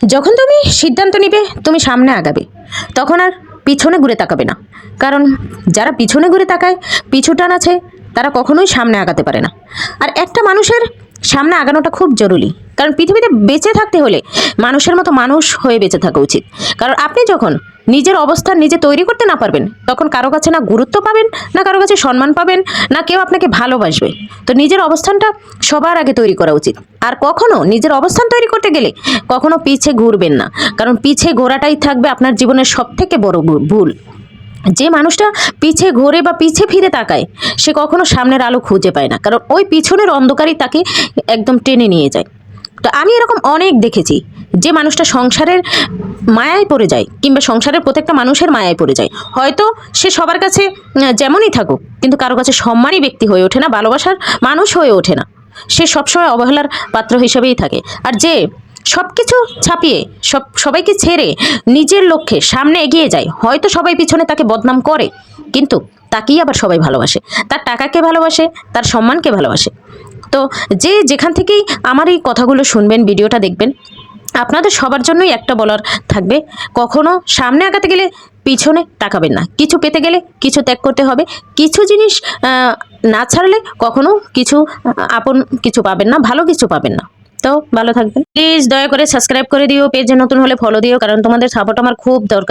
যখন তুমি সিদ্ধান্ত নিবে তুমি সামনে আগাবে, তখন আর পিছনে ঘুরে তাকাবে না। কারণ যারা পিছনে ঘুরে তাকায়, পিছু টান আছে, তারা কখনোই সামনে আগাতে পারে না। আর একটা মানুষের সামনে আগানোটা খুব জরুরি, কারণ পৃথিবীতে বেঁচে থাকতে হলে মানুষের মতো মানুষ হয়ে বেঁচে থাকা উচিত। কারণ আপনি যখন নিজের অবস্থান নিজে তৈরি করতে না পারবেন, তখন কারো কাছে না গুরুত্ব পাবেন, না কারো কাছে সম্মান পাবেন, না কেউ আপনাকে ভালোবাসবে। তো নিজের অবস্থানটা সবার আগে তৈরি করা উচিত। আর কখনো নিজের অবস্থান তৈরি করতে গেলে কখনো পিছে ঘুরবেন না, কারণ পিছে ঘোরাটাই থাকবে আপনার জীবনের সব থেকে বড় ভুল। যে মানুষটা পিছে ঘোরে বা পিছে ফিরে তাকায়, সে কখনো সামনের আলো খুঁজে পায় না, কারণ ওই পিছনের অন্ধকারই তাকে একদম টেনে নিয়ে যায়। তো আমি এরকম অনেক দেখেছি, যে মানুষটা সংসারের মায়ায় পড়ে যায়, কিংবা সংসারের প্রত্যেকটা মানুষের মায়ায় পড়ে যায়। হয়তো সে সবার কাছে যেমনই থাকুক, কিন্তু কারো কাছে সম্মানী ব্যক্তি হয়ে ওঠে না, ভালোবাসার মানুষ হয়ে ওঠে না। সে সবসময় অবহেলার পাত্র হিসেবেই থাকে। আর যে সব কিছু ছাপিয়ে সবাইকে ছেড়ে নিজের লক্ষ্যে সামনে এগিয়ে যায়, হয়তো সবাই পিছনে তাকে বদনাম করে, কিন্তু তাকেই আবার সবাই ভালোবাসে, তার টাকাকে ভালোবাসে, তার সম্মানকে ভালোবাসে। তো যে যেখান থেকেই আমার এই কথাগুলো শুনবেন, ভিডিওটা দেখবেন, আপনাদের সবার জন্যই একটা বলার থাকবে, কখনো সামনে আগাতে গেলে পিছনে তাকাবেন না। কিছু পেতে গেলে কিছু ত্যাগ করতে হবে। কিছু জিনিস না ছাড়লে কখনো কিছু আপন কিছু পাবেন না, ভালো কিছু পাবেন না। তো ভালো থাকবেন। প্লিজ দয়া করে সাবস্ক্রাইব করে দিও, পেজে নতুন হলে ফলো দিও, কারণ তোমাদের সাপোর্ট আমার খুব দরকার।